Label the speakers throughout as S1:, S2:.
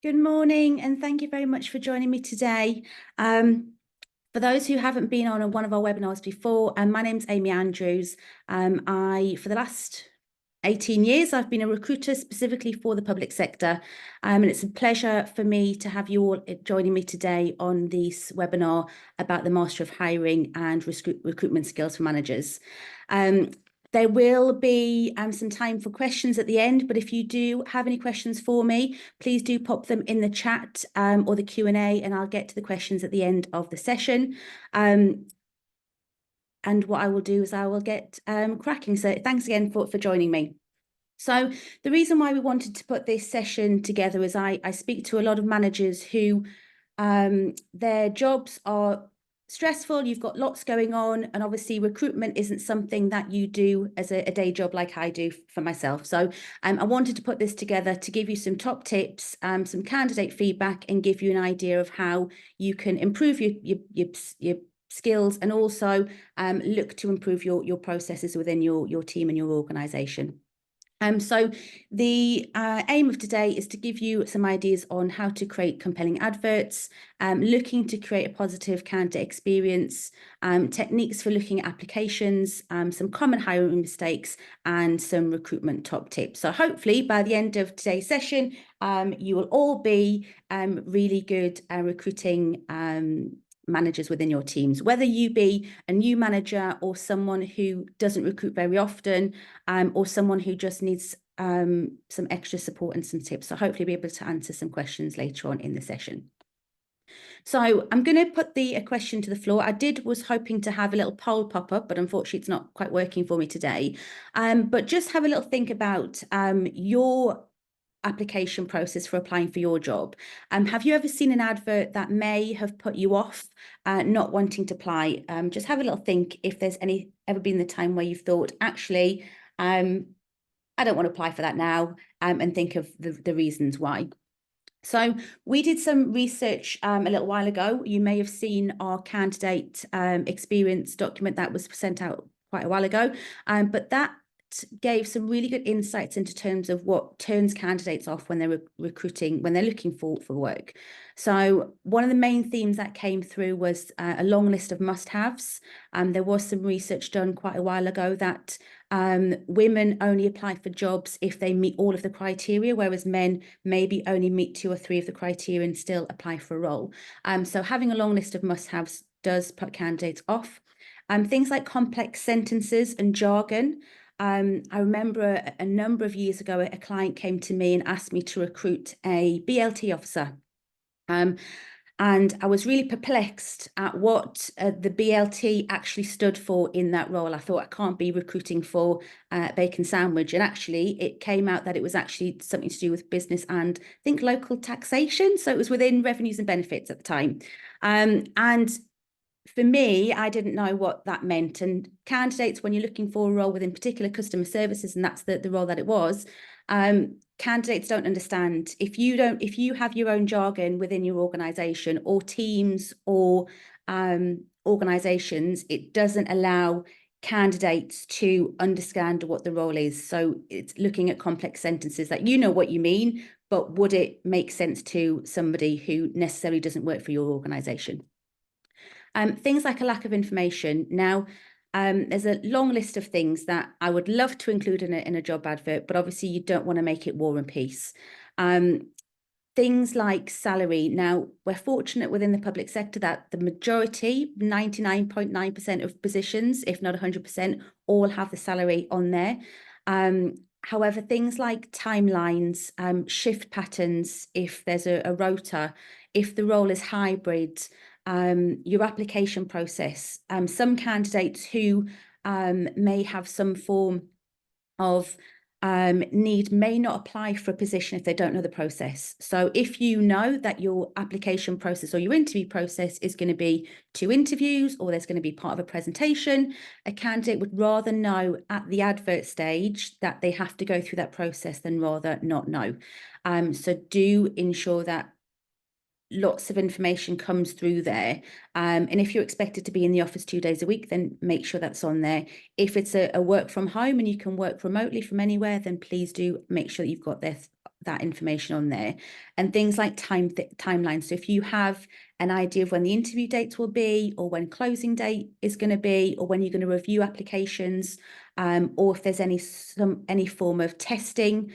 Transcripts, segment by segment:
S1: Good morning, and thank you very much for joining me today. For those who haven't been on one of our webinars before, my name's Amy Andrews. For the last 18 years, I've been a recruiter specifically for the public sector, and it's a pleasure for me to have you all joining me today on this webinar about the Master of Hiring and Recruitment Skills for Managers. There will be some time for questions at the end, but if you do have any questions for me, please do pop them in the chat or the Q&A, and I'll get to the questions at the end of the session. And what I will do is I will get cracking. So thanks again for joining me. So the reason why we wanted to put this session together is I speak to a lot of managers who their jobs are stressful, you've got lots going on, and obviously recruitment isn't something that you do as a day job like I do for myself. So I wanted to put this together to give you some top tips, some candidate feedback, and give you an idea of how you can improve your skills and also look to improve your processes within your team and your organisation. So the aim of today is to give you some ideas on how to create compelling adverts, looking to create a positive candidate experience, techniques for looking at applications, some common hiring mistakes, and some recruitment top tips. So hopefully by the end of today's session, you will all be really good recruiting managers within your teams, whether you be a new manager or someone who doesn't recruit very often, or someone who just needs some extra support and some tips. So hopefully be able to answer some questions later on in the session. So I'm going to put a question to the floor. I was hoping to have a little poll pop up, but unfortunately it's not quite working for me today. But just have a little think about your application process for applying for your job. Have you ever seen an advert that may have put you off not wanting to apply? Just have a little think if there's ever been the time where you've thought, actually, I don't want to apply for that now, and think of the reasons why. So we did some research a little while ago. You may have seen our candidate experience document that was sent out quite a while ago, but that gave some really good insights into terms of what turns candidates off when they're recruiting, when they're looking for work. So one of the main themes that came through was a long list of must-haves. There was some research done quite a while ago that women only apply for jobs if they meet all of the criteria, whereas men maybe only meet 2 or 3 of the criteria and still apply for a role. So having a long list of must-haves does put candidates off. Things like complex sentences and jargon. I remember a number of years ago, a client came to me and asked me to recruit a BLT officer. And I was really perplexed at what the BLT actually stood for in that role. I thought, I can't be recruiting for bacon sandwich. And actually, it came out that it was actually something to do with business and I think local taxation. So it was within revenues and benefits at the time. And for me, I didn't know what that meant. And candidates, when you're looking for a role within particular customer services, and that's the role that it was, candidates don't understand. If you have your own jargon within your organisation or teams or organisations, it doesn't allow candidates to understand what the role is. So it's looking at complex sentences that you know what you mean, but would it make sense to somebody who necessarily doesn't work for your organisation? Things like a lack of information. Now, there's a long list of things that I would love to include in a job advert, but obviously you don't want to make it war and peace. Things like salary. Now, we're fortunate within the public sector that the majority, 99.9% of positions, if not 100%, all have the salary on there. However, things like timelines, shift patterns, if there's a rota, if the role is hybrid, your application process. Some candidates who may have some form of need may not apply for a position if they don't know the process. So if you know that your application process or your interview process is going to be 2 interviews or there's going to be part of a presentation, a candidate would rather know at the advert stage that they have to go through that process than rather not know. So do ensure that lots of information comes through there. And if you're expected to be in the office 2 days a week, then make sure that's on there. If it's a work from home and you can work remotely from anywhere, then please do make sure that you've got that information on there. And things like timelines. So if you have an idea of when the interview dates will be, or when closing date is going to be, or when you're going to review applications, or if there's any form of testing,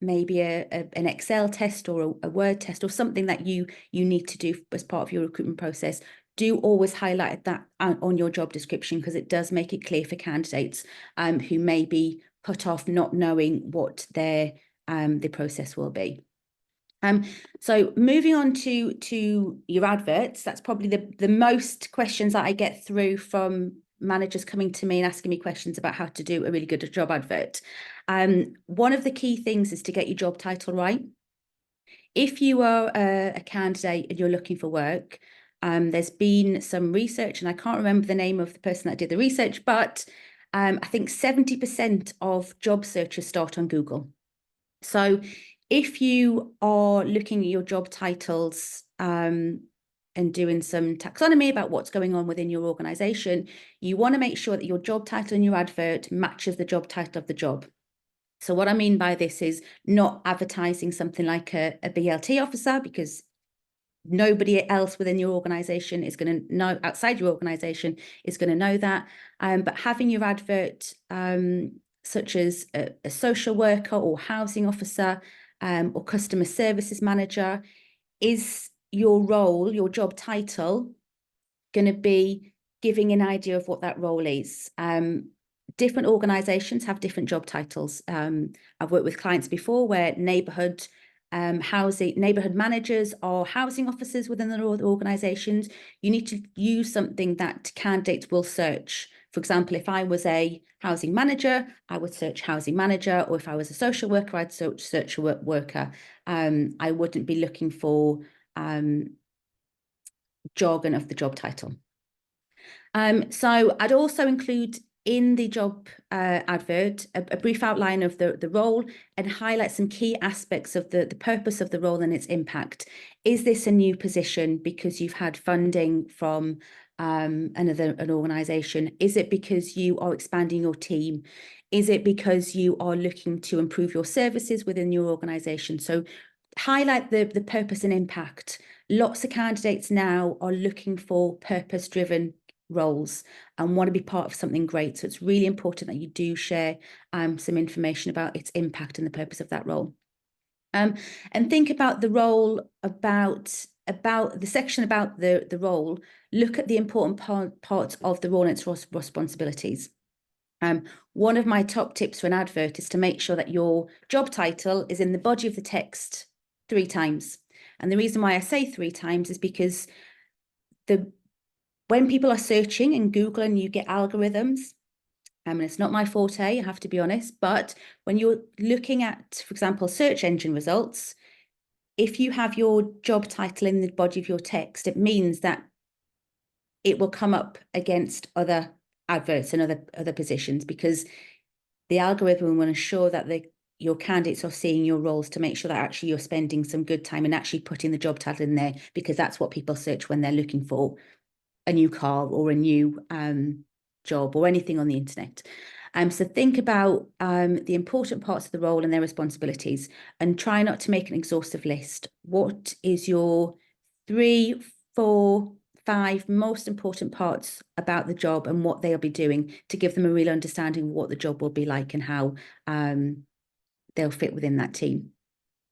S1: maybe an Excel test or a Word test or something that you need to do as part of your recruitment process, do always highlight that on your job description, because it does make it clear for candidates who may be put off not knowing what the process will be. So moving on to your adverts, that's probably the most questions that I get through from managers coming to me and asking me questions about how to do a really good job advert. One of the key things is to get your job title right. If you are a candidate and you're looking for work, there's been some research, and I can't remember the name of the person that did the research, but I think 70% of job searches start on Google. So if you are looking at your job titles and doing some taxonomy about what's going on within your organization, you want to make sure that your job title in your advert matches the job title of the job. So what I mean by this is not advertising something like a BLT officer, because nobody else within your organization is going to know, outside your organization is going to know that. But having your advert such as a social worker or housing officer or customer services manager, is your role, your job title, going to be giving an idea of what that role is. Different organizations have different job titles. I've worked with clients before where neighborhood managers are housing officers within their organizations. You need to use something that candidates will search. For example, if I was a housing manager, I would search housing manager, or if I was a social worker, I'd search a worker. I wouldn't be looking for jargon of the job title. So I'd also include in the job advert a brief outline of the role and highlight some key aspects of the purpose of the role and its impact. Is this a new position because you've had funding from an organisation? Is it because you are expanding your team? Is it because you are looking to improve your services within your organisation? So highlight the purpose and impact. Lots of candidates now are looking for purpose-driven roles and want to be part of something great. So it's really important that you do share some information about its impact and the purpose of that role. And think about the role, about the section about the role. Look at the important parts of the role and its responsibilities. One of my top tips for an advert is to make sure that your job title is in the body of the text 3 times. And the reason why I say 3 times is because when people are searching in Google and you get algorithms, and it's not my forte, I have to be honest, but when you're looking at, for example, search engine results, if you have your job title in the body of your text, it means that it will come up against other adverts and other positions, because the algorithm will ensure that your candidates are seeing your roles to make sure that actually you're spending some good time and actually putting the job title in there, because that's what people search when they're looking for a new car or a new job or anything on the internet. So think about the important parts of the role and their responsibilities, and try not to make an exhaustive list. What is your 3, 4, 5 most important parts about the job and what they'll be doing, to give them a real understanding of what the job will be like and how they'll fit within that team.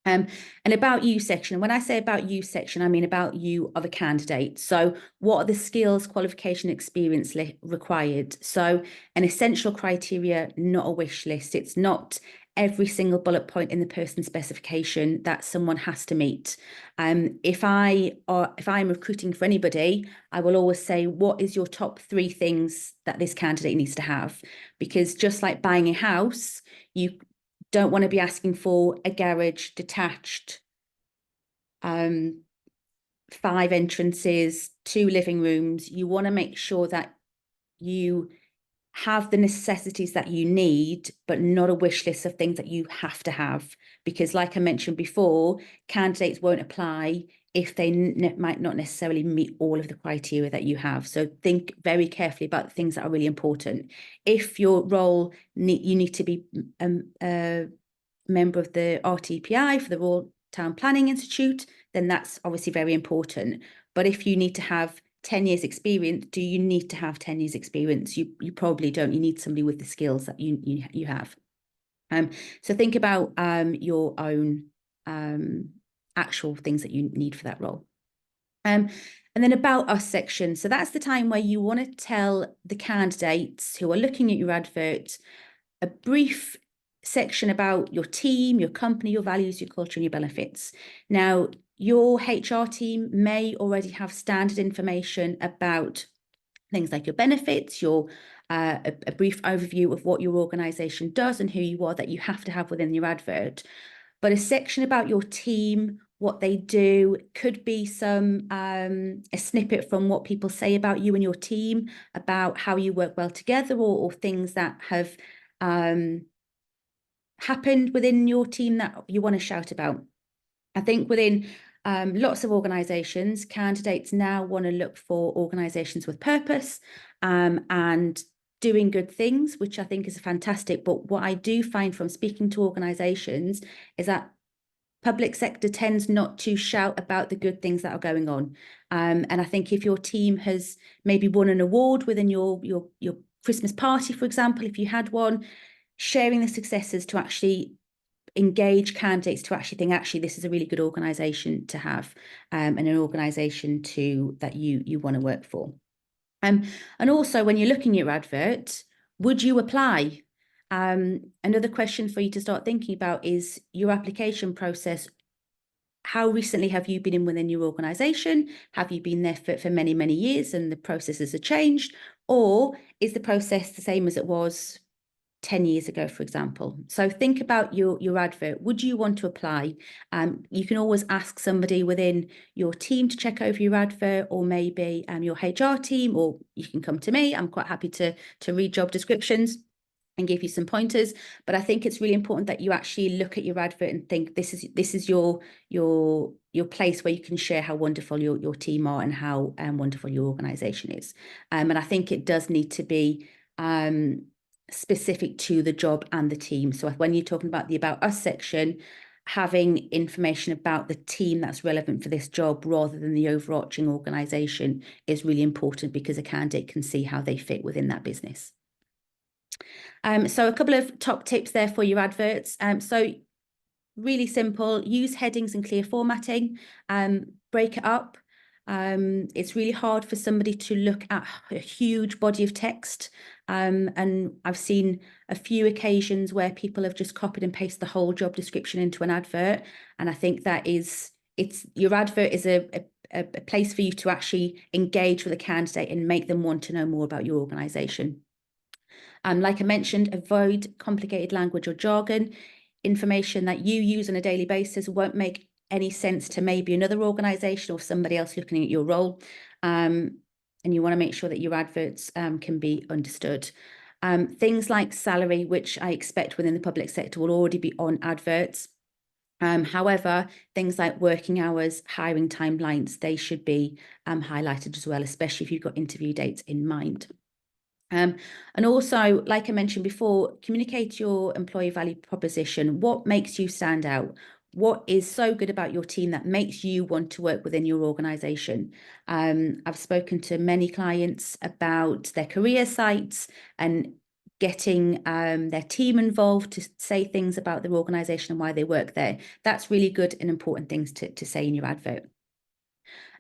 S1: And about you section. When I say about you section, I mean about you of a candidate. So what are the skills, qualification, experience required? So an essential criteria, not a wish list. It's not every single bullet point in the person specification that someone has to meet. If I'm recruiting for anybody, I will always say, what is your top 3 things that this candidate needs to have? Because just like buying a house, you don't want to be asking for a garage detached, 5 entrances, 2 living rooms. You want to make sure that you have the necessities that you need, but not a wish list of things that you have to have. Because like I mentioned before, candidates won't apply if they might not necessarily meet all of the criteria that you have. So think very carefully about the things that are really important. If your role, you need to be member of the RTPI for the Royal Town Planning Institute, then that's obviously very important. But if you need to have 10 years experience, do you need to have 10 years experience? You probably don't. You need somebody with the skills that you have. So think about your own actual things that you need for that role. And then about us section. So that's the time where you want to tell the candidates who are looking at your advert a brief section about your team, your company, your values, your culture, and your benefits. Now, your HR team may already have standard information about things like your benefits, your a brief overview of what your organisation does and who you are that you have to have within your advert. But a section about your team, what they do, could be some a snippet from what people say about you and your team, about how you work well together, or things that have happened within your team that you want to shout about. I think within lots of organisations, candidates now want to look for organisations with purpose and doing good things, which I think is fantastic. But what I do find from speaking to organisations is that public sector tends not to shout about the good things that are going on. And I think if your team has maybe won an award within your Christmas party, for example, if you had one, sharing the successes to actually engage candidates to actually think, actually, this is a really good organisation to have, and an organisation that you want to work for. And also, when you're looking at your advert, would you apply? Another question for you to start thinking about is your application process. How recently have you been in within your organisation? Have you been there for many, many years and the processes have changed? Or is the process the same as it was 10 years ago, for example? So think about your advert. Would you want to apply? You can always ask somebody within your team to check over your advert, or maybe your HR team, or you can come to me. I'm quite happy to read job descriptions and give you some pointers. But I think it's really important that you actually look at your advert and think this is your place where you can share how wonderful your team are and how wonderful your organisation is. And I think it does need to be specific to the job and the team. So when you're talking about the About Us section, having information about the team that's relevant for this job rather than the overarching organisation is really important, because a candidate can see how they fit within that business. So a couple of top tips there for your adverts. So really simple, use headings and clear formatting, break it up. It's really hard for somebody to look at a huge body of text. And I've seen a few occasions where people have just copied and pasted the whole job description into an advert. And I think that your advert is a place for you to actually engage with a candidate and make them want to know more about your organisation. Like I mentioned, avoid complicated language or jargon. Information that you use on a daily basis won't make any sense to maybe another organisation or somebody else looking at your role. And you want to make sure that your adverts can be understood. Things like salary, which I expect within the public sector will already be on adverts. However, things like working hours, hiring timelines, they should be highlighted as well, especially if you've got interview dates in mind. And also, like I mentioned before, communicate your employee value proposition. What makes you stand out? What is so good about your team that makes you want to work within your organisation? I've spoken to many clients about their career sites and getting their team involved to say things about their organisation and why they work there. That's really good and important things to say in your advert.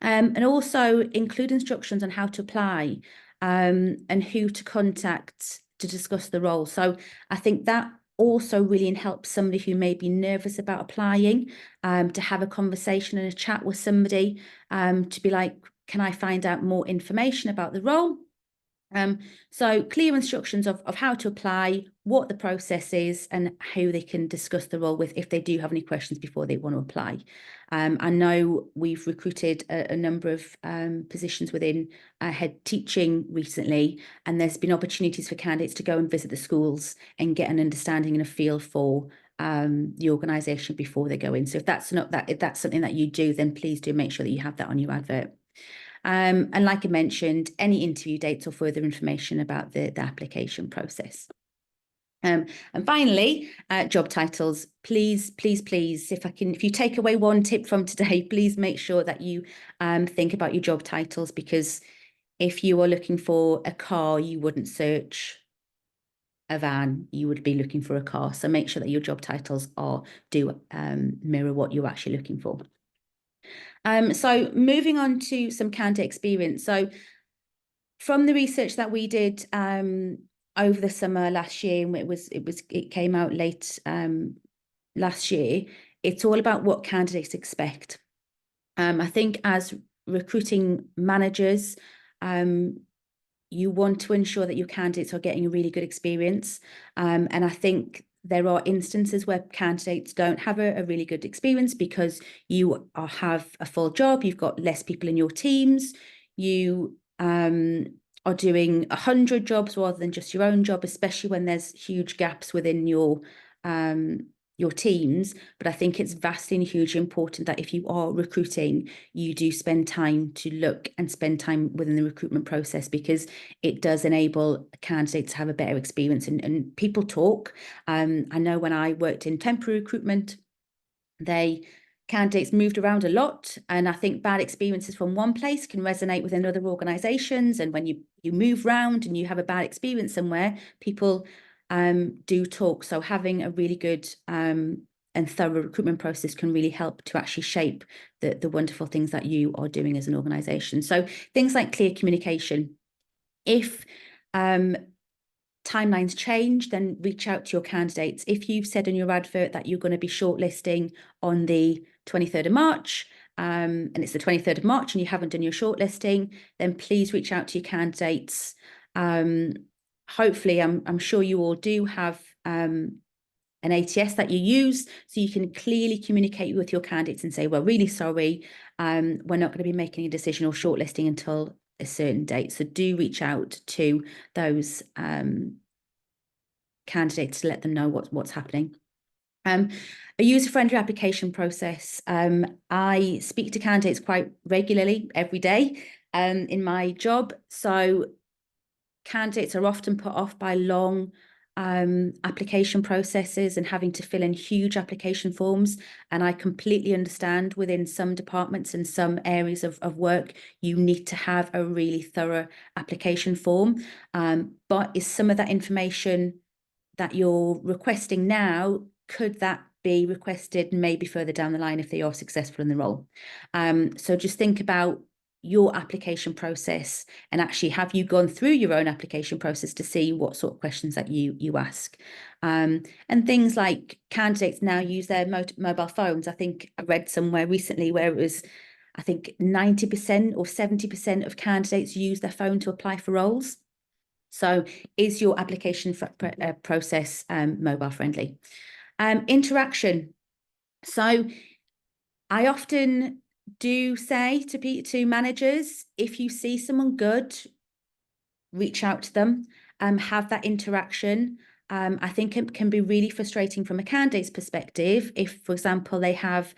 S1: And also include instructions on how to apply and who to contact to discuss the role. So I think that also really helps somebody who may be nervous about applying to have a conversation and a chat with somebody to be like, can I find out more information about the role? So clear instructions of how to apply, what the process is, and who they can discuss the role with if they do have any questions before they want to apply. I know we've recruited a number of positions within head teaching recently, and there's been opportunities for candidates to go and visit the schools and get an understanding and a feel for the organisation before they go in. So if that's something that you do, then please do make sure that you have that on your advert. And like I mentioned, any interview dates or further information about the application process. And finally, job titles. Please, if you take away one tip from today, please make sure that you think about your job titles, because if you are looking for a car, you wouldn't search a van, you would be looking for a car. So make sure that your job titles do mirror what you're actually looking for. So moving on to some candidate experience. So from the research that we did over the summer last year, and it came out late last year, it's all about what candidates expect. I think as recruiting managers, you want to ensure that your candidates are getting a really good experience. And I think there are instances where candidates don't have a really good experience because you have a full job, you've got less people in your teams, you are doing 100 jobs rather than just your own job, especially when there's huge gaps within your teams. But I think it's vastly and hugely important that if you are recruiting, you do spend time to look and spend time within the recruitment process, because it does enable candidates to have a better experience. And people talk. I know when I worked in temporary recruitment, candidates moved around a lot, and I think bad experiences from one place can resonate within other organizations. And when you move around and you have a bad experience somewhere, people do talk. So having a really good and thorough recruitment process can really help to actually shape the wonderful things that you are doing as an organization. So things like clear communication. If timelines change, then reach out to your candidates. If you've said in your advert that you're going to be shortlisting on the 23rd of March, and it's the 23rd of March and you haven't done your shortlisting, then please reach out to your candidates. Hopefully, I'm sure you all do have an ATS that you use, so you can clearly communicate with your candidates and say, well, really sorry, we're not going to be making a decision or shortlisting until a certain date. So do reach out to those candidates to let them know what's happening. A user-friendly application process. I speak to candidates quite regularly, every day, in my job. So candidates are often put off by long application processes and having to fill in huge application forms. And I completely understand within some departments and some areas of work, you need to have a really thorough application form. But is some of that information that you're requesting now, could that be requested maybe further down the line if they are successful in the role? So just think about your application process, and actually have you gone through your own application process to see what sort of questions that you ask. And things like candidates now use their mobile phones. I think I read somewhere recently where it was, I think 90% or 70% of candidates use their phone to apply for roles. So is your application process mobile friendly? Interaction. So I often do say to managers, if you see someone good, reach out to them, have that interaction. I think it can be really frustrating from a candidate's perspective if, for example, they have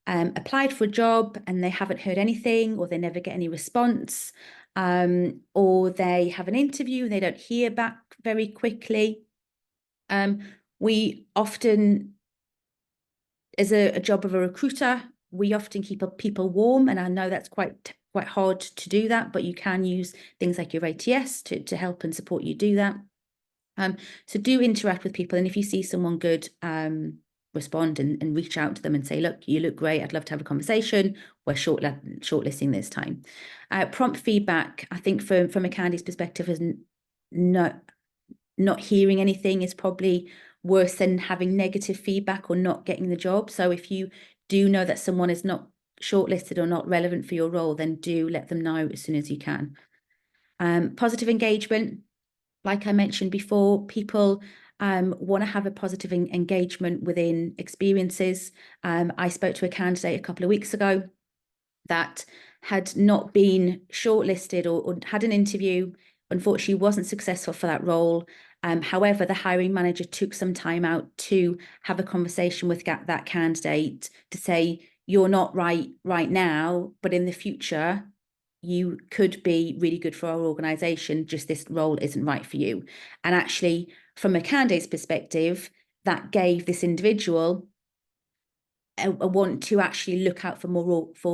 S1: applied for a job and they haven't heard anything, or they never get any response, or they have an interview and they don't hear back very quickly. We often, as a job of a recruiter, we often keep people warm, and I know that's quite hard to do that, but you can use things like your ATS to help and support you do that. So do interact with people, and if you see someone good, respond and reach out to them and say, look, you look great, I'd love to have a conversation, we're shortlisting this time. Prompt feedback. I think from a candidate's perspective, is not hearing anything is probably worse than having negative feedback or not getting the job. So if you do know that someone is not shortlisted or not relevant for your role, then do let them know as soon as you can. Positive engagement. Like I mentioned before, people want to have a positive engagement within experiences. I spoke to a candidate a couple of weeks ago that had not been shortlisted or had an interview, unfortunately wasn't successful for that role. However, the hiring manager took some time out to have a conversation with that candidate to say, you're not right now, but in the future, you could be really good for our organization, just this role isn't right for you. And actually, from a candidate's perspective, that gave this individual a want to actually look out for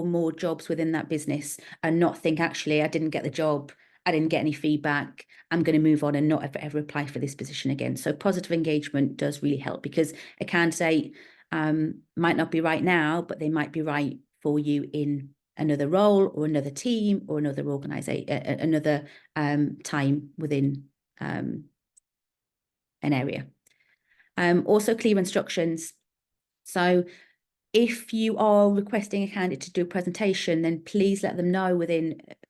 S1: more jobs within that business, and not think, actually, I didn't get the job, I didn't get any feedback, I'm going to move on and not ever apply for this position again. So positive engagement does really help, because a candidate might not be right now, but they might be right for you in another role or another team or another organization, another time within an area. Also, clear instructions. So if you are requesting a candidate to do a presentation, then please let them know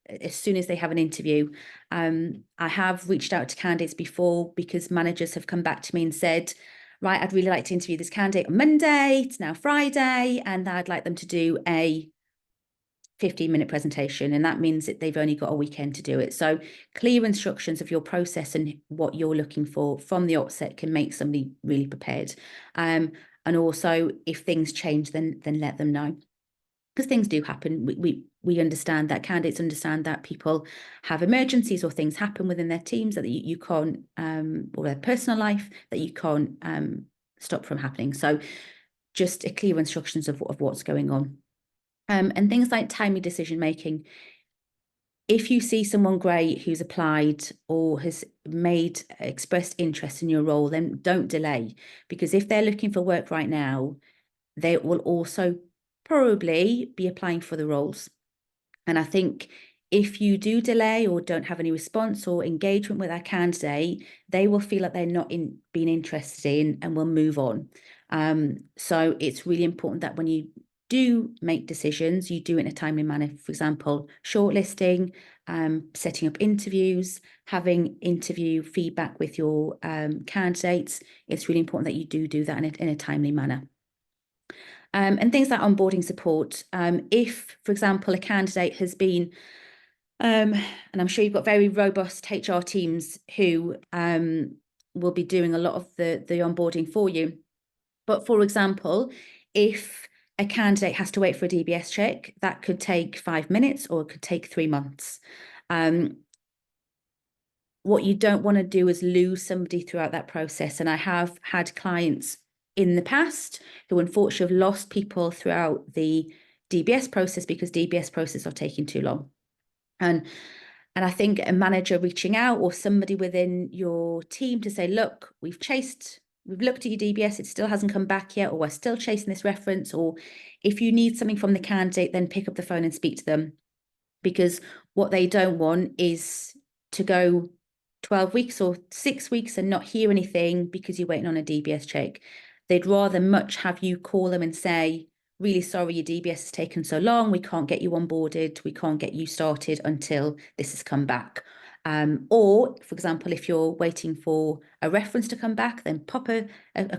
S1: as soon as they have an interview. I have reached out to candidates before, because managers have come back to me and said, right, I'd really like to interview this candidate on Monday, it's now Friday, and I'd like them to do a 15-minute presentation, and that means that they've only got a weekend to do it. So clear instructions of your process and what you're looking for from the outset can make somebody really prepared. And also, if things change, then let them know, because things do happen. We understand that, candidates understand that people have emergencies or things happen within their teams that you can't, or their personal life that you can't stop from happening. So just a clear instructions of what's going on. And things like timely decision making. If you see someone great who's applied or has expressed interest in your role, then don't delay, because if they're looking for work right now, they will also probably be applying for the roles. And I think if you do delay or don't have any response or engagement with our candidate, they will feel like they're not being interested in and will move on. So it's really important that when you do make decisions, you do it in a timely manner. For example, shortlisting, setting up interviews, having interview feedback with your candidates. It's really important that you do that in a timely manner. And things like onboarding support. If, for example, a candidate has been, and I'm sure you've got very robust HR teams who will be doing a lot of the onboarding for you. But for example, if a candidate has to wait for a DBS check, that could take 5 minutes or it could take 3 months. What you don't want to do is lose somebody throughout that process. And I have had clients in the past who unfortunately have lost people throughout the DBS process because DBS processes are taking too long. And I think a manager reaching out or somebody within your team to say, look, we've looked at your DBS, it still hasn't come back yet, or we're still chasing this reference, or if you need something from the candidate, then pick up the phone and speak to them. Because what they don't want is to go 12 weeks or 6 weeks and not hear anything because you're waiting on a DBS check. They'd rather much have you call them and say, really sorry, your DBS has taken so long, we can't get you onboarded, we can't get you started until this has come back. Or, for example, if you're waiting for a reference to come back, then pop a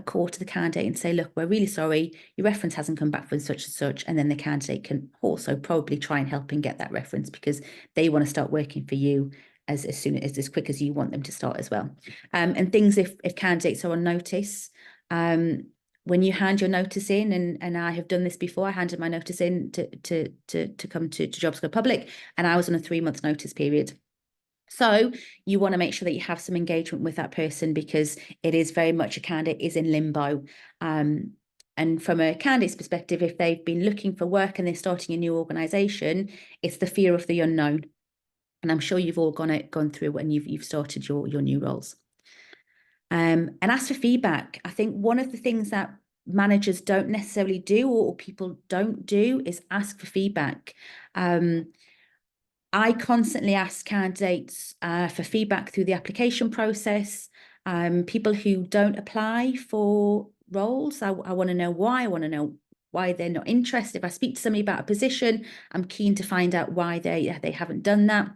S1: call to the candidate and say, look, we're really sorry, your reference hasn't come back from such and such. And then the candidate can also probably try and help and get that reference, because they want to start working for you as quick as you want them to start as well. And things if candidates are on notice, when you hand your notice in, and I have done this before, I handed my notice in to come to Jobs Go Public, and I was on a 3-month notice period. So you want to make sure that you have some engagement with that person, because it is very much a candidate is in limbo. And from a candidate's perspective, if they've been looking for work and they're starting a new organisation, it's the fear of the unknown. And I'm sure you've all gone through when you've started your new roles. And ask for feedback. I think one of the things that managers don't necessarily do, or people don't do, is ask for feedback. I constantly ask candidates for feedback through the application process. People who don't apply for roles, I want to know why. I want to know why they're not interested. If I speak to somebody about a position, I'm keen to find out why they haven't done that.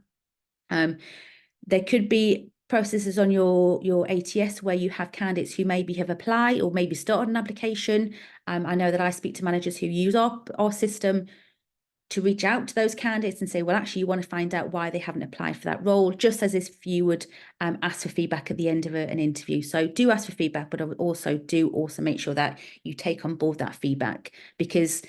S1: There could be processes on your ATS where you have candidates who maybe have applied or maybe started an application. I know that I speak to managers who use our system to reach out to those candidates and say, well, actually, you want to find out why they haven't applied for that role, just as if you would ask for feedback at the end of an interview. So do ask for feedback, but also make sure that you take on board that feedback, because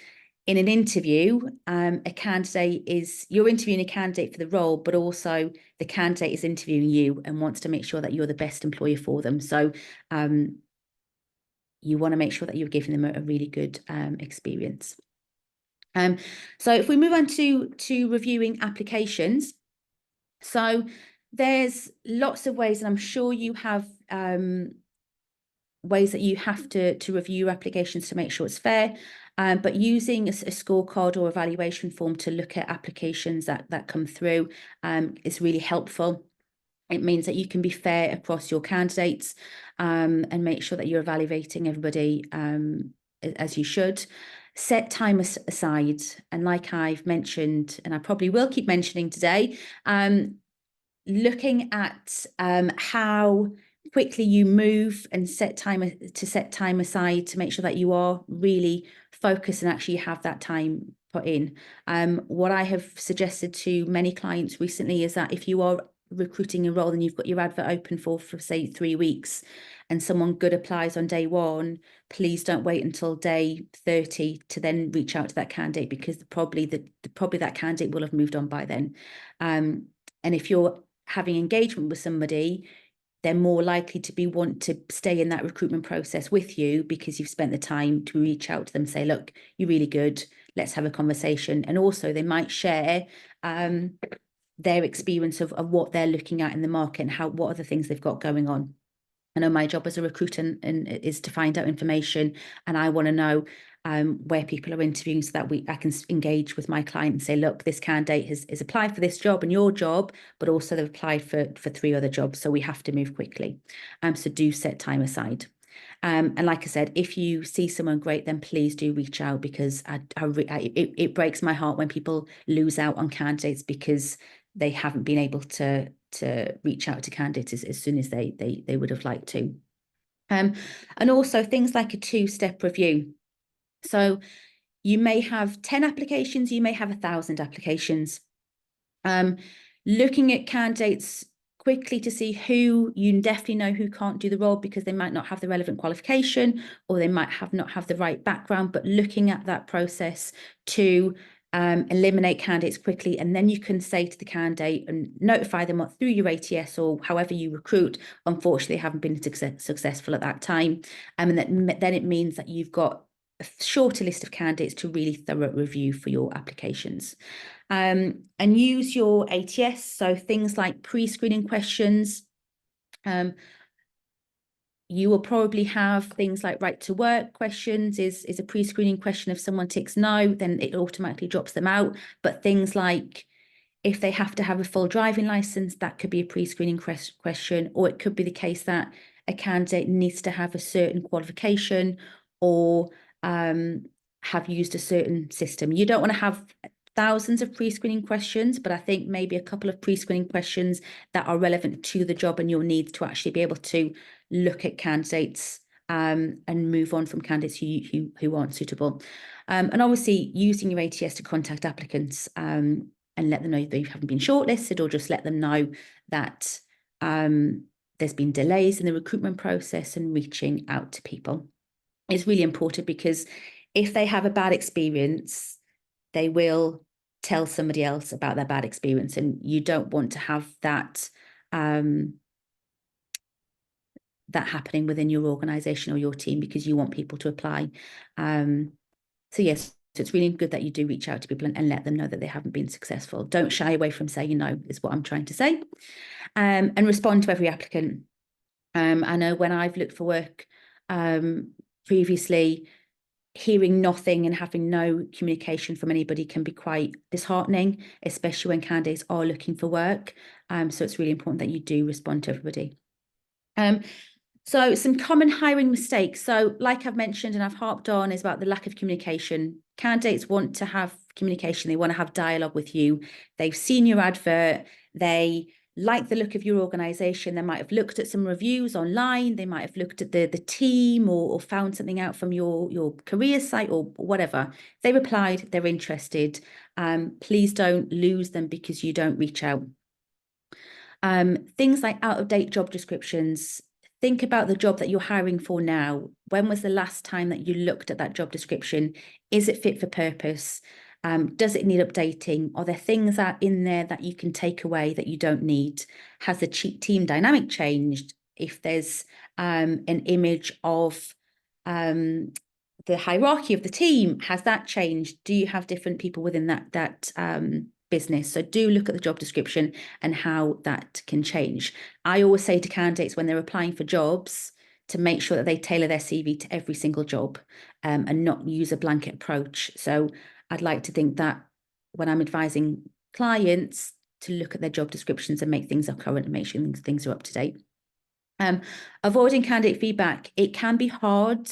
S1: in an interview, you're interviewing a candidate for the role, but also the candidate is interviewing you and wants to make sure that you're the best employer for them. So you want to make sure that you're giving them a really good experience. So if we move on to reviewing applications, so there's lots of ways, and I'm sure you have ways that you have to review your applications to make sure it's fair. But using a scorecard or evaluation form to look at applications that come through is really helpful. It means that you can be fair across your candidates and make sure that you're evaluating everybody as you should. Set time aside. And like I've mentioned, and I probably will keep mentioning today, looking at how quickly you move and set time aside to make sure that you are really focused and actually have that time put in. What I have suggested to many clients recently is that if you are recruiting a role and you've got your advert open for say 3 weeks and someone good applies on day 1, please don't wait until day 30 to then reach out to that candidate, because probably that candidate will have moved on by then. And if you're having engagement with somebody, they're more likely to want to stay in that recruitment process with you because you've spent the time to reach out to them, say, look, you're really good, let's have a conversation. And also they might share their experience of what they're looking at in the market and what other things they've got going on. I know my job as a recruiter is to find out information, and I want to know where people are interviewing so that I can engage with my client and say, look, this candidate has applied for this job and your job, but also they've applied for 3 other jobs, so we have to move quickly. So do set time aside. And like I said, if you see someone great, then please do reach out, because it breaks my heart when people lose out on candidates because they haven't been able to reach out to candidates as soon as they would have liked to. And also things like a 2-step review. So you may have 10 applications, you may have 1,000 applications. Looking at candidates quickly to see who you definitely know who can't do the role because they might not have the relevant qualification, or they might not have the right background, but looking at that process to eliminate candidates quickly. And then you can say to the candidate and notify them through your ATS or however you recruit, unfortunately, haven't been successful at that time. And then it means that you've got a shorter list of candidates to really thorough review for your applications. And use your ATS, so things like pre-screening questions. You will probably have things like right to work questions is a pre-screening question. If someone ticks no, then it automatically drops them out. But things like if they have to have a full driving license, that could be a pre-screening question, or it could be the case that a candidate needs to have a certain qualification or have used a certain system. You don't want to have thousands of pre-screening questions, but I think maybe a couple of pre-screening questions that are relevant to the job and your needs to actually be able to look at candidates and move on from candidates who aren't suitable. And obviously using your ATS to contact applicants and let them know that you haven't been shortlisted, or just let them know that there's been delays in the recruitment process, and reaching out to people is really important, because if they have a bad experience, they will tell somebody else about their bad experience, and you don't want to have that that happening within your organization or your team, because you want people to apply. So yes, so it's really good that you do reach out to people and let them know that they haven't been successful. Don't shy away from saying no, is what I'm trying to say. And respond to every applicant. I know when I've looked for work previously, hearing nothing and having no communication from anybody can be quite disheartening, especially when candidates are looking for work. So it's really important that you do respond to everybody. So some common hiring mistakes. So like I've mentioned and I've harped on, is about the lack of communication. Candidates want to have communication. They want to have dialogue with you. They've seen your advert. They like the look of your organization. They might have looked at some reviews online. They might have looked at the team or found something out from your career site or whatever. They replied, they're interested. Please don't lose them because you don't reach out. Things like out-of-date job descriptions, think about the job that you're hiring for now. When was the last time that you looked at that job description? Is it fit for purpose? Does it need updating? Are there things that in there that you can take away that you don't need? Has the team dynamic changed? If there's an image of the hierarchy of the team, has that changed? Do you have different people within that business? So do look at the job description and how that can change. I always say to candidates when they're applying for jobs to make sure that they tailor their CV to every single job, and not use a blanket approach. So I'd like to think that when I'm advising clients to look at their job descriptions and make things current and make sure things are up to date. Avoiding candidate feedback. It can be hard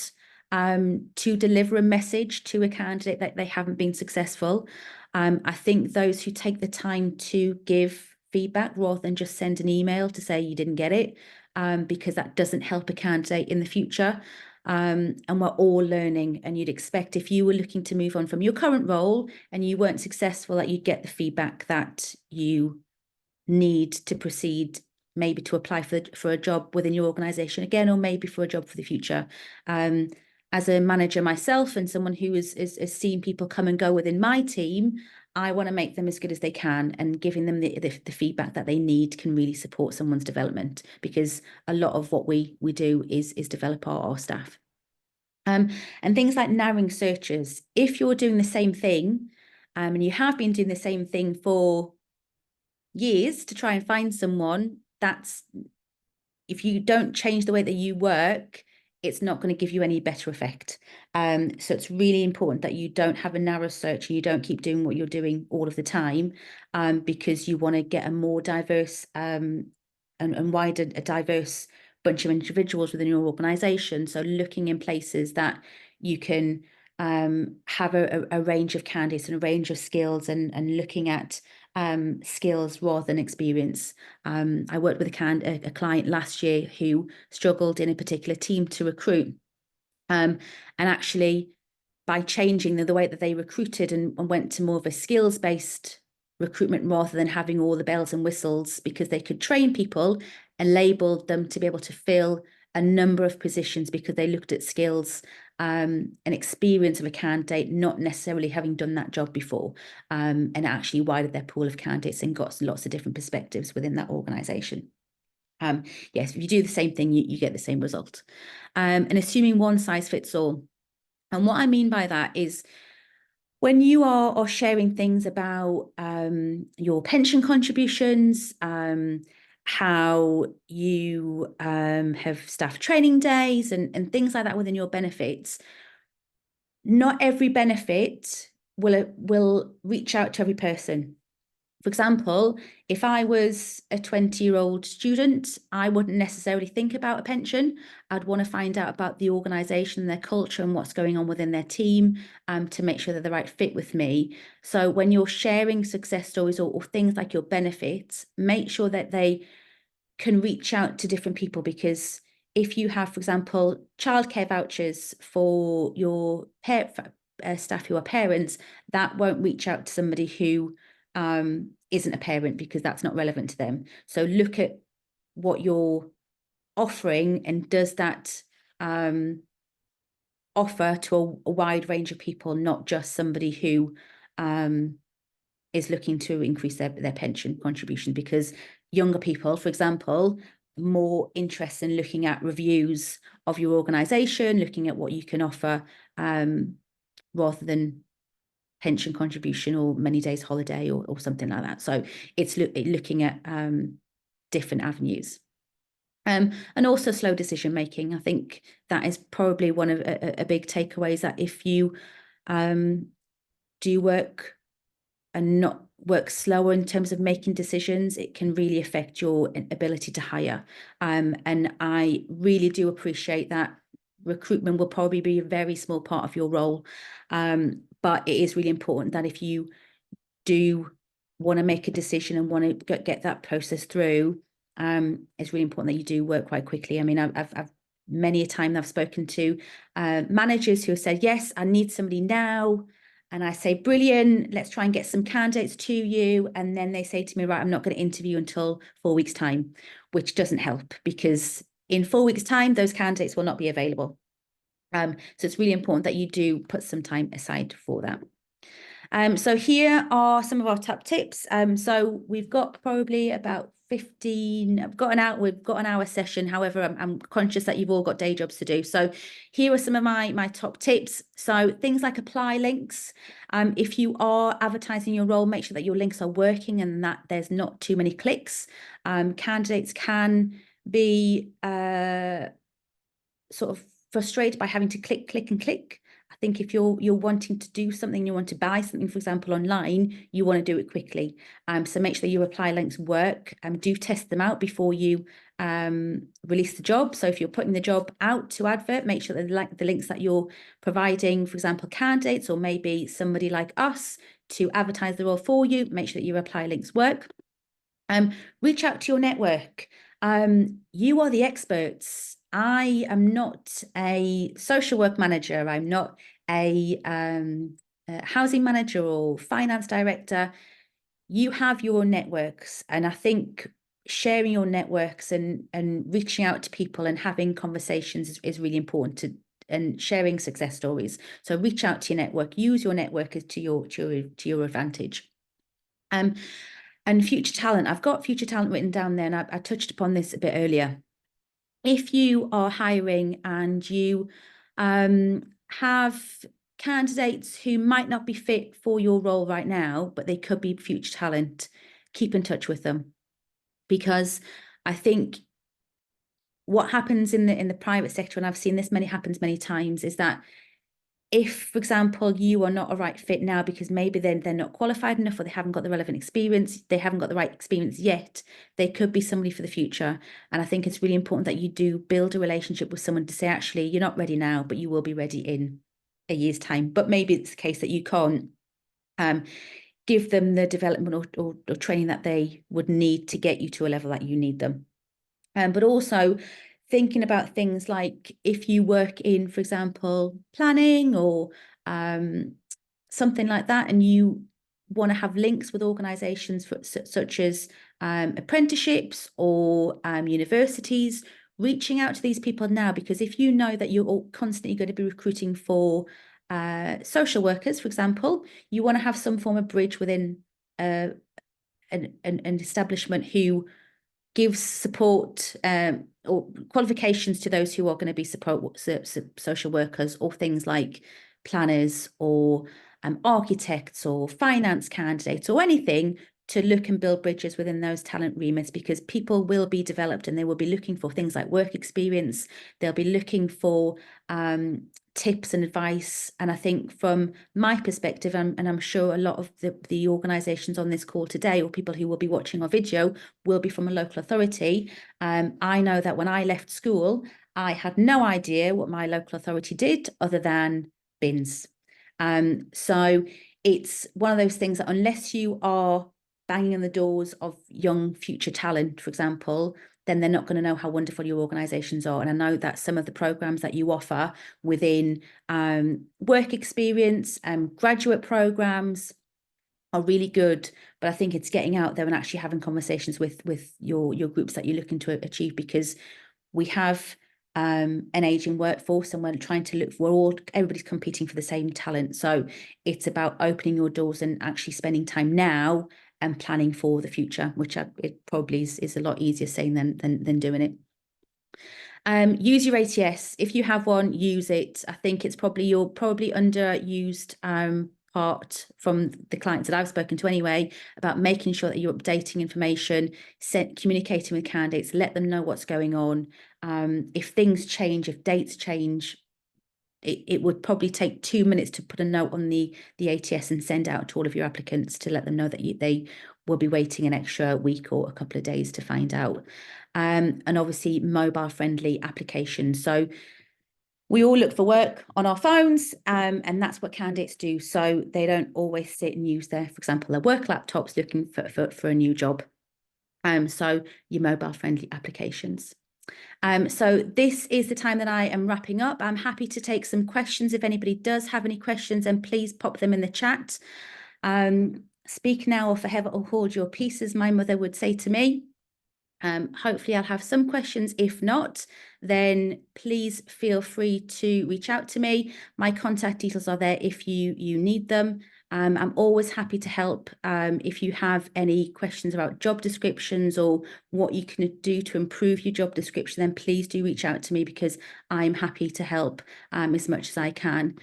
S1: to deliver a message to a candidate that they haven't been successful. I think those who take the time to give feedback rather than just send an email to say you didn't get it, because that doesn't help a candidate in the future. And we're all learning, and you'd expect if you were looking to move on from your current role and you weren't successful, that you'd get the feedback that you need to proceed, maybe to apply for a job within your organization again, or maybe for a job for the future. As a manager myself and someone who is seeing people come and go within my team, I want to make them as good as they can, and giving them the feedback that they need can really support someone's development, because a lot of what we do is develop our staff. And things like narrowing searches. If you're doing the same thing, and you have been doing the same thing for years to try and find someone, that's, if you don't change the way that you work, it's not going to give you any better effect. So it's really important that you don't have a narrow search and you don't keep doing what you're doing all of the time, because you want to get a more diverse and wider, a diverse bunch of individuals within your organization. So looking in places that you can have a range of candidates and a range of skills, and looking at skills rather than experience. I worked with a client last year who struggled in a particular team to recruit. And actually, by changing the way that they recruited and went to more of a skills-based recruitment rather than having all the bells and whistles, because they could train people and labeled them to be able to fill a number of positions because they looked at skills and experience of a candidate, not necessarily having done that job before, and actually widened their pool of candidates and got lots of different perspectives within that organisation. Yes, if you do the same thing, you get the same result. And assuming one size fits all. And what I mean by that is when you are sharing things about your pension contributions, how you have staff training days and things like that within your benefits, not every benefit will reach out to every person. For example, if I was a 20-year-old student, I wouldn't necessarily think about a pension. I'd want to find out about the organisation, their culture, and what's going on within their team, to make sure they're the right fit with me. So when you're sharing success stories or things like your benefits, make sure that they can reach out to different people, because if you have, for example, childcare vouchers for your staff who are parents, that won't reach out to somebody who isn't a parent, because that's not relevant to them. So look at what you're offering, and does that offer to a wide range of people, not just somebody who is looking to increase their pension contribution. Because younger people, for example, more interested in looking at reviews of your organisation, looking at what you can offer, rather than pension contribution or many days holiday or something like that. So it's looking at different avenues. And also slow decision making. I think that is probably one of a big takeaways, that if you do work and not work slower in terms of making decisions, it can really affect your ability to hire. And I really do appreciate that recruitment will probably be a very small part of your role. But it is really important that if you do want to make a decision and want to get that process through, it's really important that you do work quite quickly. I mean, I've many a time I've spoken to managers who have said, yes, I need somebody now. And I say, brilliant, let's try and get some candidates to you. And then they say to me, right, I'm not going to interview until 4 weeks' time, which doesn't help, because in 4 weeks' time, those candidates will not be available. So it's really important that you do put some time aside for that. So here are some of our top tips. So we've got probably about 15, we've got an hour session. However, I'm conscious that you've all got day jobs to do. So here are some of my top tips. So things like apply links. If you are advertising your role, make sure that your links are working and that there's not too many clicks. Candidates can be sort of frustrated by having to click. I think if you're wanting to do something, you want to buy something, for example, online, you want to do it quickly. So make sure your apply links work. Do test them out before you release the job. So if you're putting the job out to advert, make sure that the links that you're providing, for example, candidates or maybe somebody like us to advertise the role for you, make sure that your apply links work. Reach out to your network. You are the experts. I am not a social work manager. I'm not a housing manager or finance director. You have your networks, and I think sharing your networks and reaching out to people and having conversations is really important and sharing success stories. So reach out to your network. Use your network to your advantage. And future talent. I've got future talent written down there, and I touched upon this a bit earlier. If you are hiring and you have candidates who might not be fit for your role right now, but they could be future talent, keep in touch with them. Because I think what happens in the private sector, and I've seen this happens many times, is that if, for example, you are not a right fit now because maybe they're not qualified enough or they haven't got the relevant experience, they haven't got the right experience yet, they could be somebody for the future. And I think it's really important that you do build a relationship with someone to say, actually, you're not ready now, but you will be ready in a year's time. But maybe it's the case that you can't give them the development or training that they would need to get you to a level that you need them. But also thinking about things like if you work in, for example, planning or something like that, and you want to have links with organisations such as apprenticeships or universities, reaching out to these people now, because if you know that you're constantly going to be recruiting for social workers, for example, you want to have some form of bridge within an establishment who gives support or qualifications to those who are going to be social workers, or things like planners or architects or finance candidates or anything to look and build bridges within those talent remits, because people will be developed and they will be looking for things like work experience. They'll be looking for tips and advice. And I think from my perspective, and I'm sure a lot of the organisations on this call today or people who will be watching our video will be from a local authority. I know that when I left school, I had no idea what my local authority did other than bins. So it's one of those things that unless you are banging on the doors of young future talent, for example, then they're not going to know how wonderful your organisations are. And I know that some of the programmes that you offer within work experience and graduate programmes are really good, but I think it's getting out there and actually having conversations with your groups that you're looking to achieve, because we have an aging workforce and we're trying to look for everybody's competing for the same talent. So it's about opening your doors and actually spending time now and planning for the future, which it probably is a lot easier saying than doing it. Use your ATS. If you have one, use it. I think it's probably underused part from the clients that I've spoken to anyway, about making sure that you're updating information, communicating with candidates, let them know what's going on. If things change, if dates change, it would probably take 2 minutes to put a note on the ATS and send out to all of your applicants to let them know that they will be waiting an extra week or a couple of days to find out. And obviously mobile friendly applications. So we all look for work on our phones, and that's what candidates do. So they don't always sit and use for example, their work laptops looking for a new job. So your mobile friendly applications. So this is the time that I am wrapping up. I'm happy to take some questions. If anybody does have any questions, and please pop them in the chat. Speak now or forever hold your peace, as my mother would say to me. Hopefully I'll have some questions. If not, then please feel free to reach out to me. My contact details are there if you need them. I'm always happy to help. If you have any questions about job descriptions or what you can do to improve your job description, then please do reach out to me, because I'm happy to help as much as I can.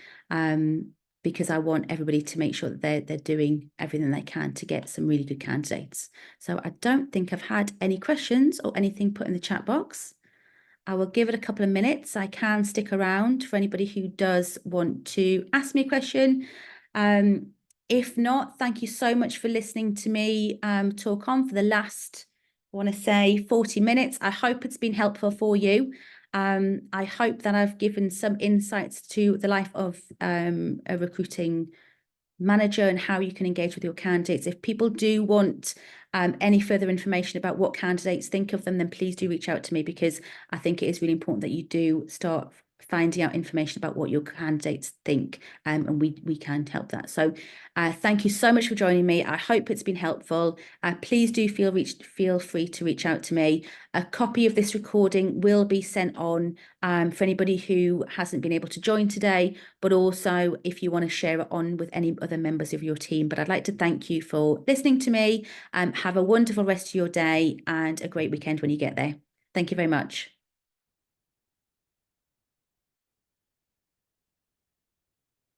S1: Because I want everybody to make sure that they're doing everything they can to get some really good candidates. So I don't think I've had any questions or anything put in the chat box. I will give it a couple of minutes. I can stick around for anybody who does want to ask me a question. If not, thank you so much for listening to me talk on for the last, I want to say, 40 minutes. I hope it's been helpful for you. I hope that I've given some insights to the life of a recruiting manager and how you can engage with your candidates. If people do want any further information about what candidates think of them, then please do reach out to me, because I think it is really important that you do start finding out information about what your candidates think, and we can help that. So thank you so much for joining me. I hope it's been helpful. Please do feel free to reach out to me. A copy of this recording will be sent on for anybody who hasn't been able to join today, but also if you want to share it on with any other members of your team. But I'd like to thank you for listening to me. Have a wonderful rest of your day and a great weekend when you get there. Thank you very much.